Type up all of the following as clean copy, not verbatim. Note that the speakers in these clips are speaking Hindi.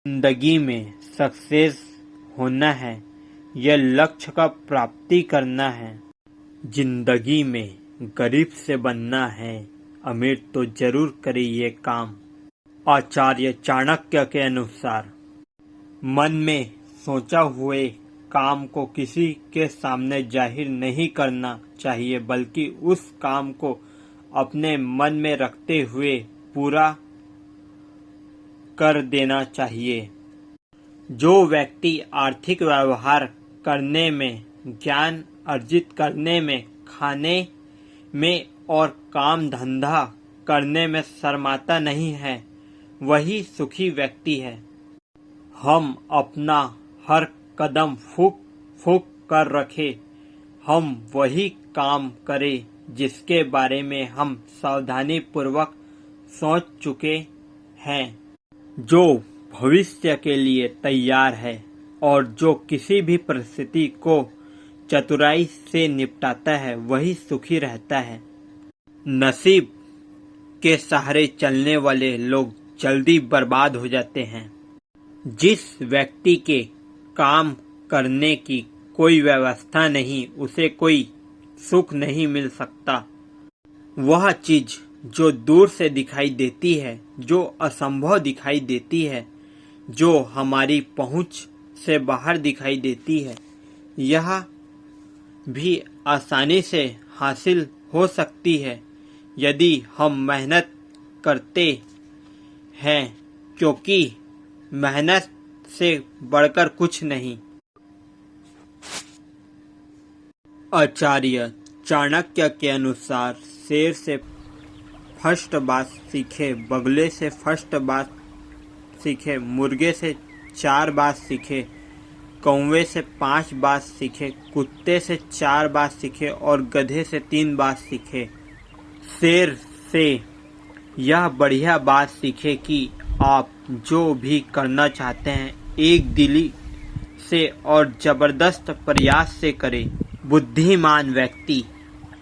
जिंदगी में सक्सेस होना है या लक्ष्य का प्राप्ति करना है। जिंदगी में गरीब से बनना है, अमीर तो जरूर करे ये काम। आचार्य चाणक्य के अनुसार मन में सोचा हुए काम को किसी के सामने जाहिर नहीं करना चाहिए, बल्कि उस काम को अपने मन में रखते हुए पूरा कर देना चाहिए। जो व्यक्ति आर्थिक व्यवहार करने में, ज्ञान अर्जित करने में, खाने में और काम धंधा करने में शर्माता नहीं है, वही सुखी व्यक्ति है। हम अपना हर कदम फूंक फूंक कर रखें, हम वही काम करें जिसके बारे में हम सावधानी पूर्वक सोच चुके हैं। जो भविष्य के लिए तैयार है और जो किसी भी परिस्थिति को चतुराई से निपटाता है, वही सुखी रहता है। नसीब के सहारे चलने वाले लोग जल्दी बर्बाद हो जाते हैं। जिस व्यक्ति के काम करने की कोई व्यवस्था नहीं, उसे कोई सुख नहीं मिल सकता। वह चीज जो दूर से दिखाई देती है, जो असंभव दिखाई देती है, जो हमारी पहुंच से बाहर दिखाई देती है, यह भी आसानी से हासिल हो सकती है यदि हम मेहनत करते हैं, क्योंकि मेहनत से बढ़कर कुछ नहीं। आचार्य चाणक्य के अनुसार शेर से फर्स्ट बात सीखे, बगुले से फर्स्ट बात सीखे, मुर्गे से 4 बात सीखे, कौवे से 5 बात सीखे, कुत्ते से 4 बात सीखे और गधे से 3 बात सीखे। शेर से यह बढ़िया बात सीखे कि आप जो भी करना चाहते हैं एक दिली से और जबरदस्त प्रयास से करें। बुद्धिमान व्यक्ति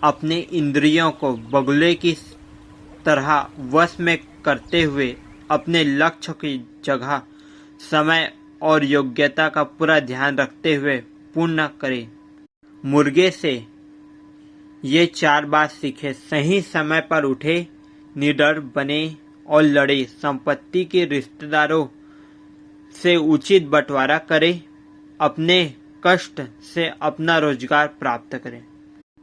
अपने इंद्रियों को बगुले की तरह वश में करते हुए अपने लक्ष्य की जगह, समय और योग्यता का पूरा ध्यान रखते हुए पूर्ण करे। मुर्गे से ये 4 बात सीखे, सही समय पर उठे, निडर बने और लड़े, संपत्ति के रिश्तेदारों से उचित बंटवारा करे, अपने कष्ट से अपना रोजगार प्राप्त करें।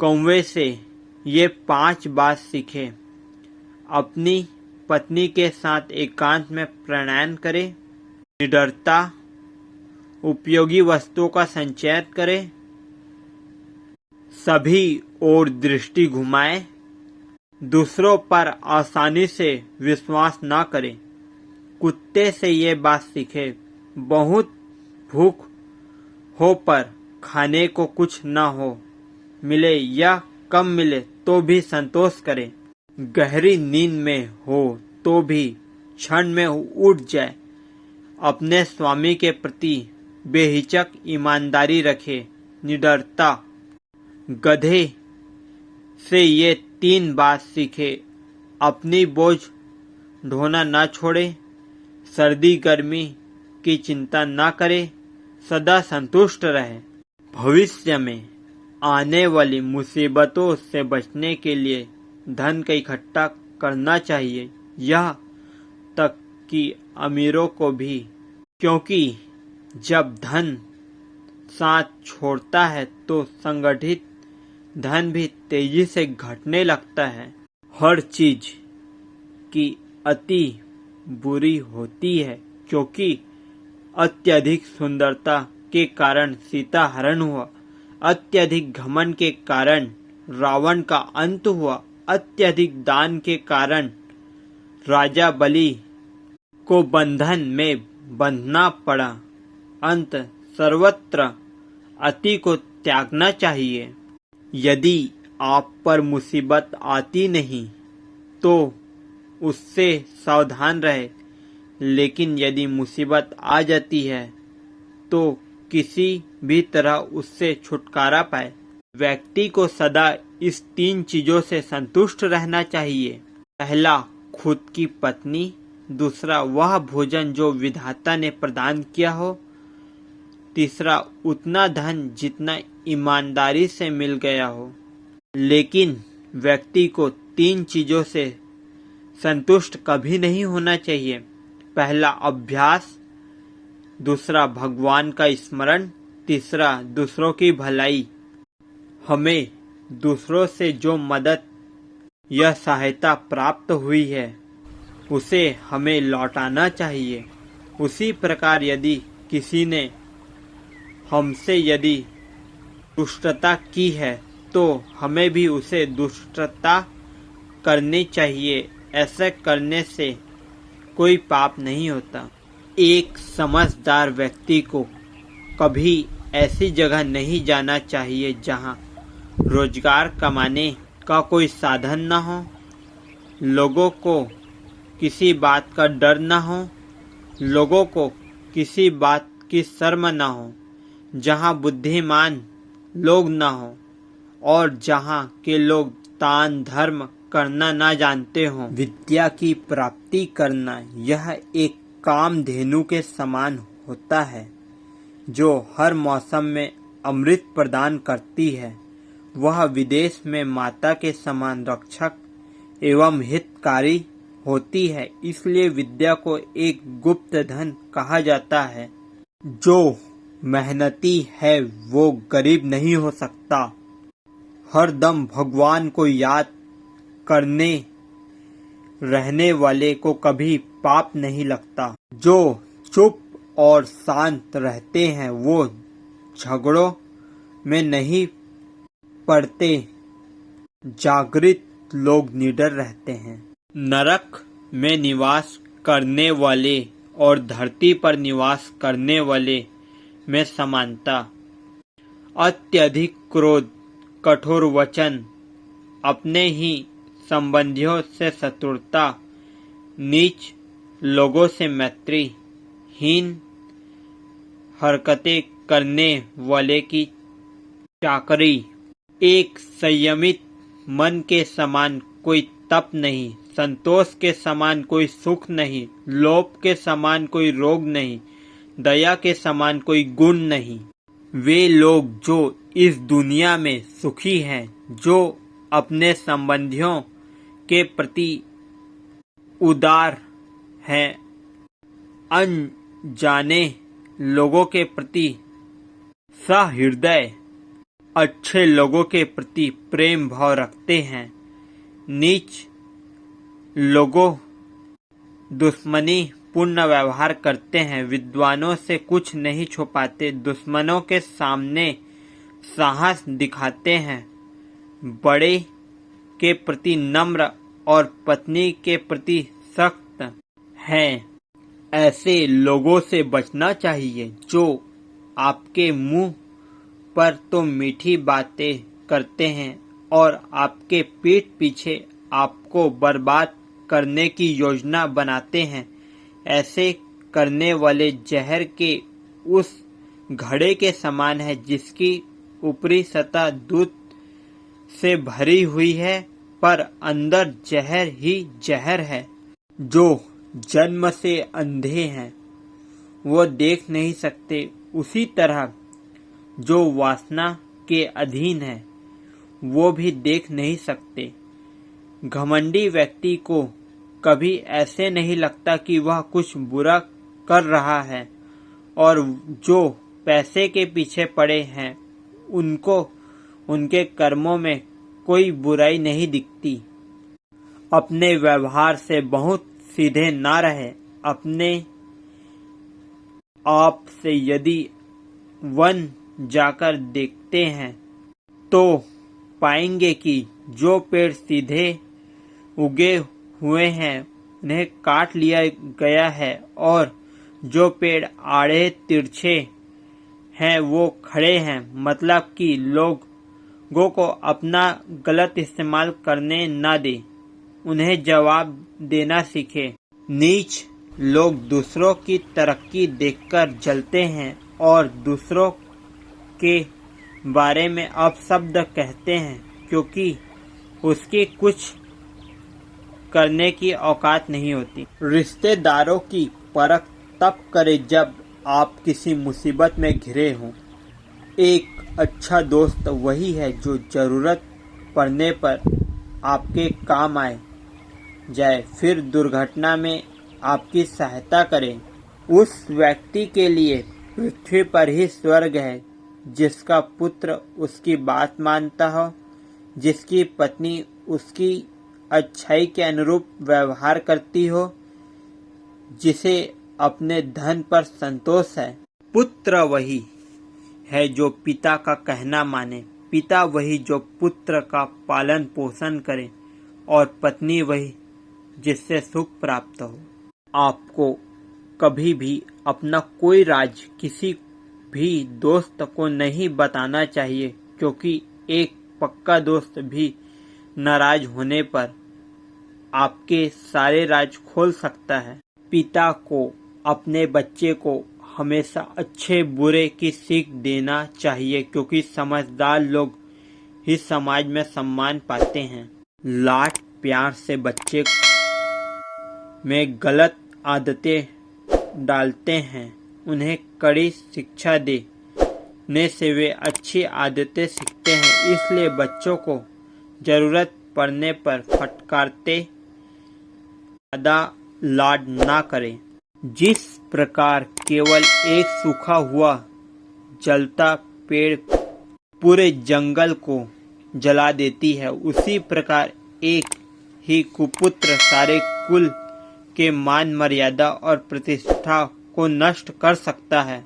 कौवे से ये 5 बात सीखे, अपनी पत्नी के साथ एकांत में प्रयाण करें, निडरता, उपयोगी वस्तुओं का संचय करें, सभी ओर दृष्टि घुमाएं, दूसरों पर आसानी से विश्वास न करें। कुत्ते से ये बात सीखे, बहुत भूख हो पर खाने को कुछ न हो, मिले या कम मिले तो भी संतोष करें। गहरी नींद में हो तो भी क्षण में उठ जाए, अपने स्वामी के प्रति बेहिचक ईमानदारी रखे, निडरता। गधे से ये 3 बात सीखे, अपनी बोझ ढोना न छोड़े, सर्दी गर्मी की चिंता न करे, सदा संतुष्ट रहे। भविष्य में आने वाली मुसीबतों से बचने के लिए धन का इकट्ठा करना चाहिए, यह तक कि अमीरों को भी, क्योंकि जब धन साथ छोड़ता है तो संगठित धन भी तेजी से घटने लगता है। हर चीज की अति बुरी होती है, क्योंकि अत्यधिक सुंदरता के कारण सीता हरण हुआ, अत्यधिक घमंड के कारण रावण का अंत हुआ, अत्यधिक दान के कारण राजा बलि को बंधन में बंधना पड़ा। अंत सर्वत्र अति को त्यागना चाहिए। यदि आप पर मुसीबत आती नहीं तो उससे सावधान रहे, लेकिन यदि मुसीबत आ जाती है तो किसी भी तरह उससे छुटकारा पाए। व्यक्ति को सदा इस 3 चीजों से संतुष्ट रहना चाहिए। पहला, खुद की पत्नी, दूसरा वह भोजन जो विधाता ने प्रदान किया हो, तीसरा उतना धन जितना ईमानदारी से मिल गया हो। लेकिन व्यक्ति को 3 चीजों से संतुष्ट कभी नहीं होना चाहिए। पहला अभ्यास, दूसरा भगवान का स्मरण, तीसरा दूसरों की भलाई। हमें दूसरों से जो मदद या सहायता प्राप्त हुई है उसे हमें लौटाना चाहिए। उसी प्रकार यदि किसी ने हमसे यदि दुष्टता की है तो हमें भी उसे दुष्टता करनी चाहिए। ऐसा करने से कोई पाप नहीं होता। एक समझदार व्यक्ति को कभी ऐसी जगह नहीं जाना चाहिए जहां रोजगार कमाने का कोई साधन न हो, लोगों को किसी बात का डर न हो, लोगों को किसी बात की शर्म न हो, जहां बुद्धिमान लोग न हो और जहां के लोग दान धर्म करना न जानते हों। विद्या की प्राप्ति करना यह एक कामधेनु के समान होता है जो हर मौसम में अमृत प्रदान करती है। वह विदेश में माता के समान रक्षक एवं हितकारी होती है। इसलिए विद्या को एक गुप्त धन कहा जाता है। जो मेहनती है वो गरीब नहीं हो सकता। हर दम भगवान को याद करने रहने वाले को कभी पाप नहीं लगता। जो चुप और शांत रहते हैं वो झगड़ों में नहीं पड़ते। जागृत लोग निडर रहते हैं। नरक में निवास करने वाले और धरती पर निवास करने वाले में समानता। अत्यधिक क्रोध, कठोर वचन, अपने ही संबंधियों से शत्रुता, नीच लोगों से मैत्री, हीन हरकतें करने वाले की चाकरी। एक संयमित मन के समान कोई तप नहीं, संतोष के समान कोई सुख नहीं, लोभ के समान कोई रोग नहीं, दया के समान कोई गुण नहीं। वे लोग जो इस दुनिया में सुखी हैं, जो अपने संबंधियों के प्रति उदार हैं, अनजाने लोगों के प्रति सहृदय, अच्छे लोगों के प्रति प्रेम भाव रखते हैं, नीच लोगों दुश्मनी पूर्ण व्यवहार करते हैं, विद्वानों से कुछ नहीं छुपाते, दुश्मनों के सामने साहस दिखाते हैं, बड़े के प्रति नम्र और पत्नी के प्रति सख्त हैं। ऐसे लोगों से बचना चाहिए जो आपके मुंह पर तो मीठी बातें करते हैं और आपके पीठ पीछे आपको बर्बाद करने की योजना बनाते हैं। ऐसे करने वाले जहर के उस घड़े के समान है जिसकी ऊपरी सतह दूध से भरी हुई है पर अंदर जहर ही जहर है। जो जन्म से अंधे हैं वो देख नहीं सकते, उसी तरह जो वासना के अधीन है वो भी देख नहीं सकते। घमंडी व्यक्ति को कभी ऐसे नहीं लगता कि वह कुछ बुरा कर रहा है और जो पैसे के पीछे पड़े हैं उनको उनके कर्मों में कोई बुराई नहीं दिखती। अपने व्यवहार से बहुत सीधे ना रहे। अपने आप से यदि वन जाकर देखते हैं तो पाएंगे कि जो पेड़ सीधे उगे हुए हैं उन्हें काट लिया गया है और जो पेड़ आड़े तिरछे हैं वो खड़े हैं। मतलब कि लोगों को अपना गलत इस्तेमाल करने ना दे, उन्हें जवाब देना सीखे। नीच लोग दूसरों की तरक्की देखकर जलते हैं और दूसरों के बारे में अपशब्द कहते हैं क्योंकि उसकी कुछ करने की औकात नहीं होती। रिश्तेदारों की परख तब करें जब आप किसी मुसीबत में घिरे हों। एक अच्छा दोस्त वही है जो जरूरत पड़ने पर आपके काम आए जाए, फिर दुर्घटना में आपकी सहायता करे। उस व्यक्ति के लिए पृथ्वी पर ही स्वर्ग है जिसका पुत्र उसकी बात मानता हो, जिसकी पत्नी उसकी अच्छाई के अनुरूप व्यवहार करती हो, जिसे अपने धन पर संतोष है। पुत्र वही है जो पिता का कहना माने, पिता वही जो पुत्र का पालन पोषण करे, और पत्नी वही जिससे सुख प्राप्त हो। आपको कभी भी अपना कोई राज किसी भी दोस्त को नहीं बताना चाहिए, क्योंकि एक पक्का दोस्त भी नाराज होने पर आपके सारे राज खोल सकता है। पिता को अपने बच्चे को हमेशा अच्छे बुरे की सीख देना चाहिए, क्योंकि समझदार लोग ही समाज में सम्मान पाते हैं। लाड प्यार से बच्चे में गलत आदतें डालते हैं, उन्हें कड़ी शिक्षा देने से वे अच्छी आदतें सीखते हैं। इसलिए बच्चों को जरूरत पड़ने पर फटकारते ज्यादा लाड ना करें। जिस प्रकार केवल एक सूखा हुआ जलता पेड़ पूरे जंगल को जला देती है, उसी प्रकार एक ही कुपुत्र सारे कुल के मान मर्यादा और प्रतिष्ठा को नष्ट कर सकता है।